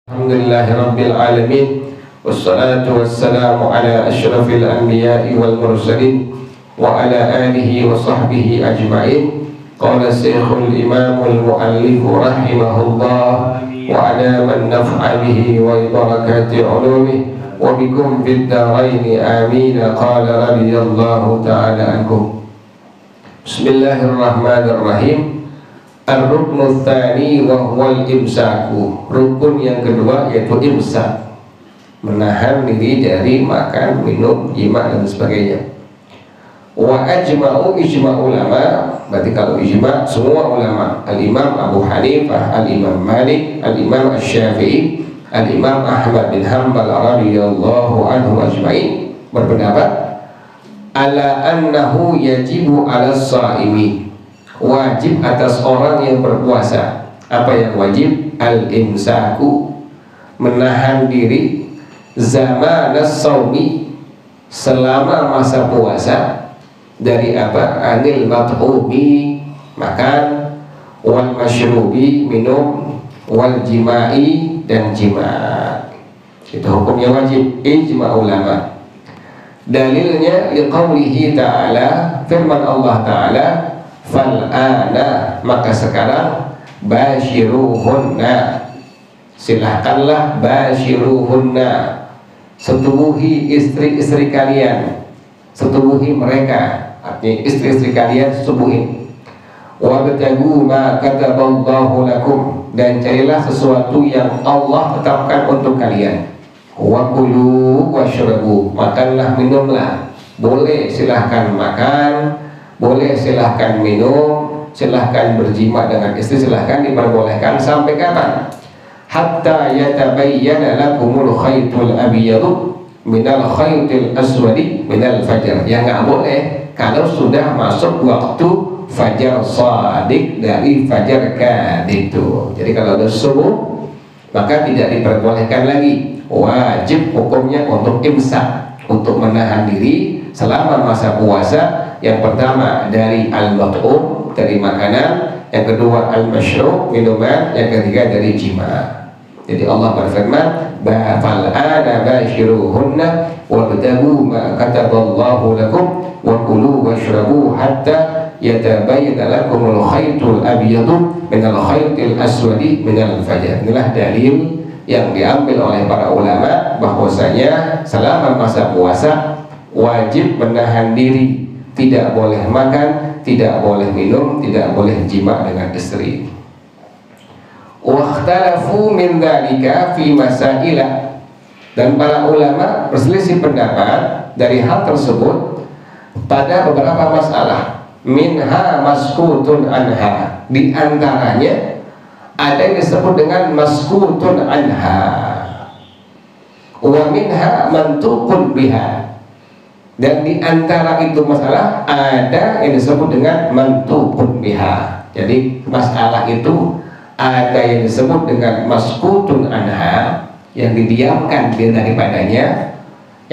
Alhamdulillahi Rabbil Alamin. Wassalatu wassalamu ala ashrafil anbiya'i wal mursalin wa ala alihi wa sahbihi ajma'in. Qala syekhul imamul muallif rahimahullah wa ala man naf'a bihi wa barakati ulumih wa bikum fid daraini amin. Qala radhiyallahu ta'ala ankum. Bismillahirrahmanirrahim. Ar-ruknu tsani wa huwal imsaku. Rukun yang kedua yaitu imsak, menahan diri dari makan, minum, jima dan sebagainya. Wa ajma'u ijma' ulama, berarti kalau ijma' semua ulama, al-Imam Abu Hanifah, al-Imam Malik, al-Imam Asy-Syafi'i, al-Imam Ahmad bin Hanbal radhiyallahu anhum ajma'in berpendapat ala annahu yajibu 'ala shaimi, wajib atas orang yang berpuasa. Apa yang wajib? Al-imsaku, menahan diri, zamanas shaumi, selama masa puasa, dari apa? Anil mat'umi, makan, wal masyrubi, minum, wal jima'i, dan jima'. Itu hukumnya wajib, ijma' ulama. Dalilnya liqaulihi ta'ala, firman Allah ta'ala, fal'ana, maka sekarang, basyiruhunna, silahkanlah, basyiruhunna, setubuhi istri-istri kalian, setubuhi mereka, artinya istri-istri kalian setubuhin. Wabtagu ma kataballahu lakum, dan carilah sesuatu yang Allah tetapkan untuk kalian. Wakulu washrabu, makanlah, minumlah, boleh silahkan makan, boleh silahkan minum, silahkan berjima dengan istri, silahkan diperbolehkan. Sampai kapan? Hatta yatabayyana lakumul khaytul abyadu minal khaytil aswadi minal fajar. Yang nggak boleh kalau sudah masuk waktu fajar shadiq dari fajar kadhib itu. Jadi kalau ada subuh maka tidak diperbolehkan lagi. Wajib hukumnya untuk imsak, untuk menahan diri selama masa puasa. Yang pertama dari al-mat'um, dari makanan. Yang kedua al-masyrub, minuman. Yang ketiga dari jima'. Jadi Allah berfirman, fal'ana basyiruhunna wabtagu ma kataballahu lakum wa kulu washrabu hatta yatabayyana lakumul khaytul abyadu minal khaytil aswadi minal fajar. Inilah dalil yang diambil oleh para ulama bahwasanya selama masa puasa wajib menahan diri, tidak boleh makan, tidak boleh minum, tidak boleh jima dengan istri. Wakhtalafu min dzalika fi masailah, dan para ulama berselisih pendapat dari hal tersebut pada beberapa masalah. Minha maskutun anha, di antaranya ada yang disebut dengan maskutun anha, wa minha mantuqun biha, dan di antara itu masalah ada yang disebut dengan mantuqun biha. Jadi masalah itu ada yang disebut dengan maskutun anha, yang didiamkan dia daripadanya.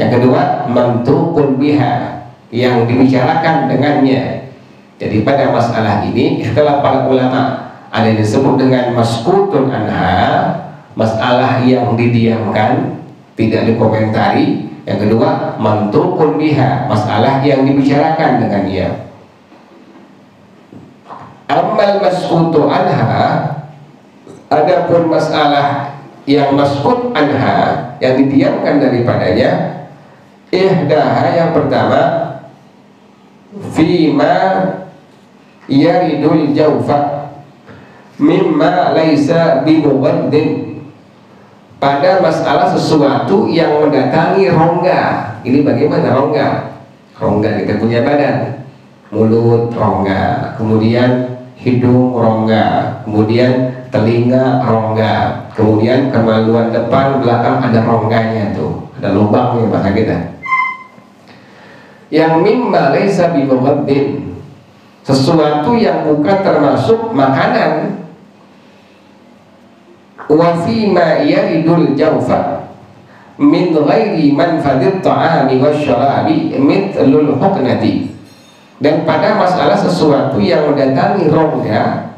Yang kedua mantuqun biha, yang dibicarakan dengannya. Jadi pada masalah ini ikhtilaf para ulama. Ada yang disebut dengan maskutun anha, masalah yang didiamkan, tidak dikomentari. Yang kedua mantuqun biha, masalah yang dibicarakan dengannya. Ammal maskutu anha, adapun masalah yang maskut anha, yang didiamkan daripadanya, ihdaha, yang pertama, fima yaridul jawfa mimma laisa bimuwaddin, pada masalah sesuatu yang mendatangi rongga. Ini bagaimana rongga? Rongga kita punya badan, mulut rongga, kemudian hidung rongga, kemudian telinga rongga, kemudian kemaluan depan belakang ada rongganya tuh, ada lubangnya bahasa kita. Yang mimma laisa bimuwaddin, sesuatu yang bukan termasuk makanan. Wa fima yaridul jawfa min ghairi manfadit ta'ami wasyarabi mithlul huknati, dan pada masalah sesuatu yang mendatangi rongga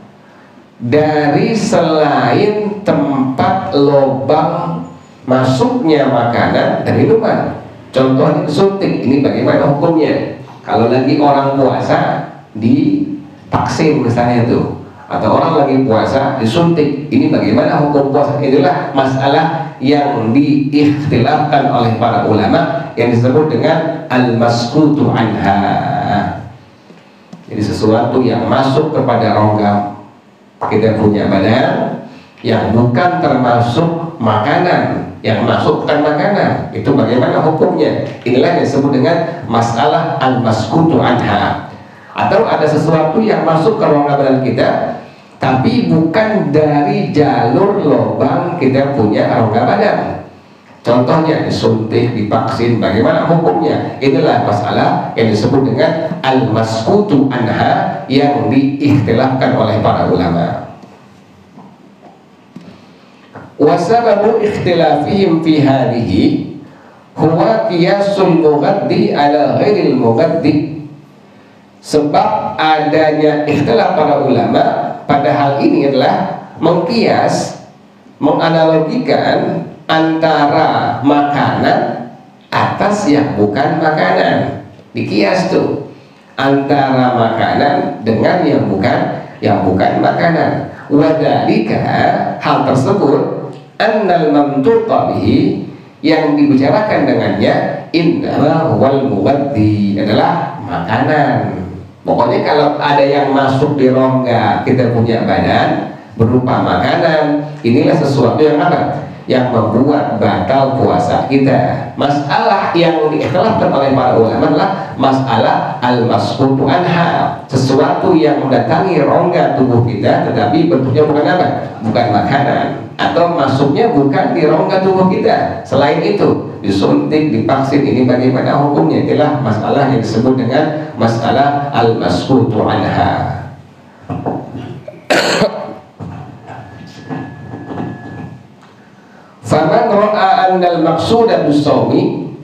dari selain tempat lubang masuknya makanan dan minuman. Contohnya suntik, ini bagaimana hukumnya? Kalau lagi orang puasa divaksin misalnya itu, atau orang lagi puasa disuntik, ini bagaimana hukum puasa? Inilah masalah yang diikhtilafkan oleh para ulama yang disebut dengan al-maskutu anha. Jadi sesuatu yang masuk kepada rongga kita punya badan yang bukan termasuk makanan, yang masuk bukan makanan, itu bagaimana hukumnya? Inilah yang disebut dengan masalah al-maskutu anha. Atau ada sesuatu yang masuk ke rongga badan kita tapi bukan dari jalur lubang kita punya rongga badan. Contohnya disuntik, divaksin, bagaimana hukumnya? Inilah masalah yang disebut dengan al-maskutu anha yang diikhtilafkan oleh para ulama. Wasababu ikhtilafihim fi hadhihi huwa qiyasul mughaddi ala ghairil mughaddi. Sebab adanya ikhtilaf para ulama pada hal ini adalah mengkias, menganalogikan antara makanan atas yang bukan makanan. Dikias tuh antara makanan dengan yang bukan makanan. Wadhalika, hal tersebut, annal mamtuqa bihi, yang dibicarakan dengannya, innama huwal mughaddi, adalah makanan. Pokoknya kalau ada yang masuk di rongga kita punya badan berupa makanan, inilah sesuatu yang apa? Yang membuat batal puasa kita. Masalah yang diikhtilafkan oleh para ulama adalah masalah al-maskutu anha, sesuatu yang mendatangi rongga tubuh kita tetapi bentuknya bukan apa? Bukan makanan, atau masuknya bukan di rongga tubuh kita. Selain itu, disuntik, divaksin, ini bagaimana hukumnya? Itulah masalah yang disebut dengan masalah al-maskutu anha. Faman ra'a annal maqsuda bis-shaumi,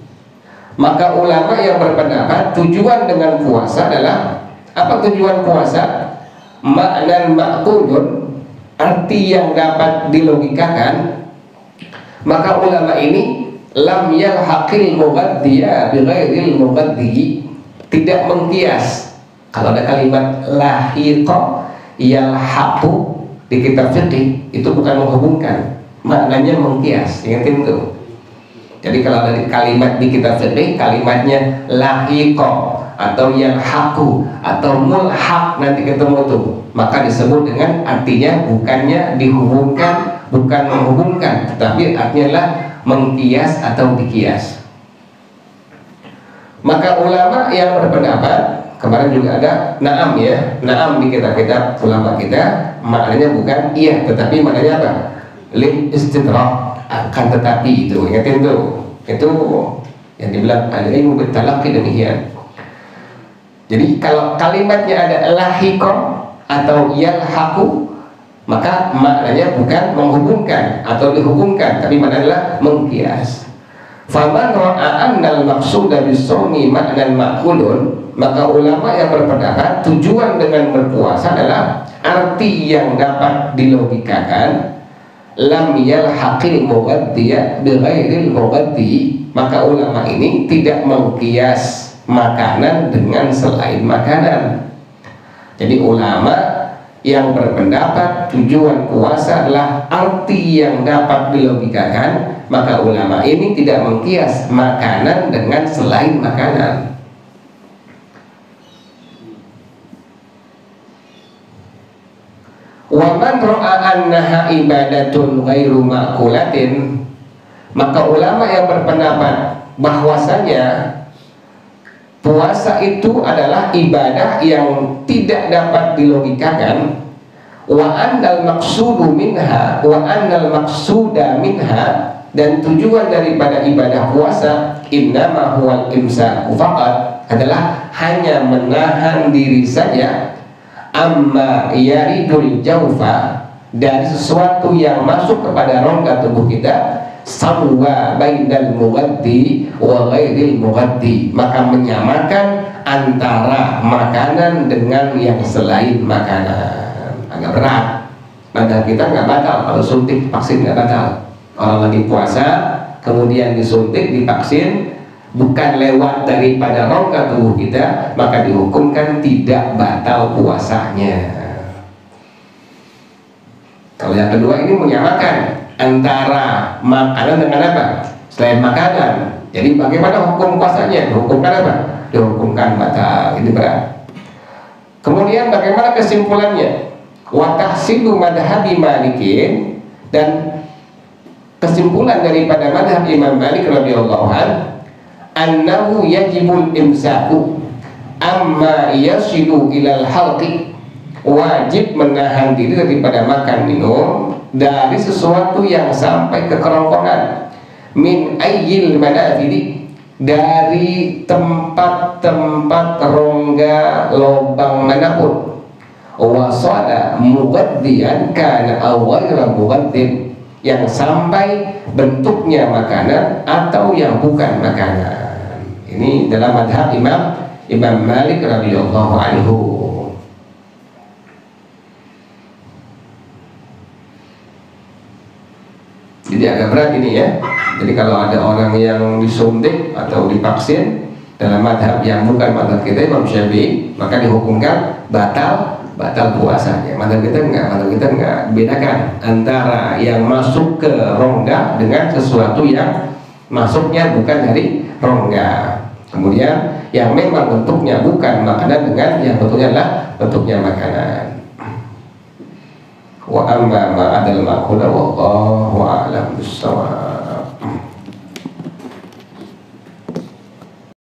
maka ulama yang berpendapat tujuan dengan puasa adalah apa? Tujuan puasa maknan ma'qulun, arti yang dapat dilogikakan. Maka ulama ini lam yalhaqil mughaddiya bighairil mughaddi, tidak mengkias. Kalau ada kalimat lahiqa yalhaqu di kitab fiqih, itu bukan menghubungkan, maknanya mengkias. Ingatin tuh. Jadi kalau ada kalimat di kitab fiqih, kalimatnya lahiqa atau yalhaqu atau mulhaq, nanti ketemu tuh, maka disebut dengan artinya bukannya dihubungkan, bukan menghubungkan, tetapi artinya adalah mengkias atau dikias. Maka ulama yang berpendapat, kemarin juga ada na'am ya, na'am di kitab-kitab ulama kita, maknanya bukan iya, tetapi maknanya apa? Lil istidrak, akan tetapi. Itu ingatin tuh, itu yang dibilang al-ilmu bitalaqi demikian. Jadi kalau kalimatnya ada lahiqa atau yalhaqu, maka maknanya bukan menghubungkan atau dihubungkan, tapi maknanya adalah mengkias. Faman ra'a annal maqsuda bis-shaumi maknan ma'qulun, maka ulama yang berpendapat tujuan dengan berpuasa adalah arti yang dapat dilogikakan, lam yalhaqil mughaddiya bighairil mughaddi, maka ulama ini tidak mengkias makanan dengan selain makanan. Jadi ulama yang berpendapat tujuan puasa adalah arti yang dapat dilogikakan, maka ulama ini tidak mengkias makanan dengan selain makanan. Wa man ra'a annaha ibadatun ghairu ma'kulatin, maka ulama yang berpendapat bahwasanya puasa itu adalah ibadah yang tidak dapat dilogikakan. Wa annal maqsudu minha, wa annal maqsuda minha, dan tujuan daripada ibadah puasa innama huwal imsaku faqat, adalah hanya menahan diri saja, amma yaridul jawfa, dari sesuatu yang masuk kepada rongga tubuh kita, sawwa bainal mughaddi wa ghairil mughaddi, maka menyamakan antara makanan dengan yang selain makanan. Agak berat. Padahal kita nggak batal kalau suntik vaksin, nggak batal. Orang lagi puasa, kemudian disuntik, divaksin, bukan lewat daripada rongga tubuh kita, maka dihukumkan tidak batal puasanya. Kalau yang kedua ini menyamakan antara makanan dengan apa? Selain makanan. Jadi bagaimana hukum puasanya? Dihukumkan apa? Dihukumkan batal. Ini berat. Kemudian bagaimana kesimpulannya? Wa tahsilu madhabi Malikin, dan kesimpulan daripada madhab Imam Malik radhiyallahu anhu, annahu yajibul imsaku amma yasilu ilal halqi, wajib menahan diri daripada makan minum dari sesuatu yang sampai ke kerongkongan, min ayyil manafidi, dari tempat-tempat rongga lubang manapun, wasada mughaddiyan kana aw ghairu mughaddim, yang sampai bentuknya makanan atau yang bukan makanan. Ini dalam madhab Imam Malik radhiyallahu anhu. Jadi agak berat ini ya. Jadi kalau ada orang yang disuntik atau divaksin dalam madhab yang bukan madhab kita Imam Syafi'i, maka dihukumkan batal puasanya. Madhab kita enggak bedakan antara yang masuk ke rongga dengan sesuatu yang masuknya bukan dari rongga. Kemudian yang memang bentuknya bukan makanan dengan yang bentuknya adalah bentuknya makanan. Wa amma ma adal ma'kula wallahu a'lam bissawab.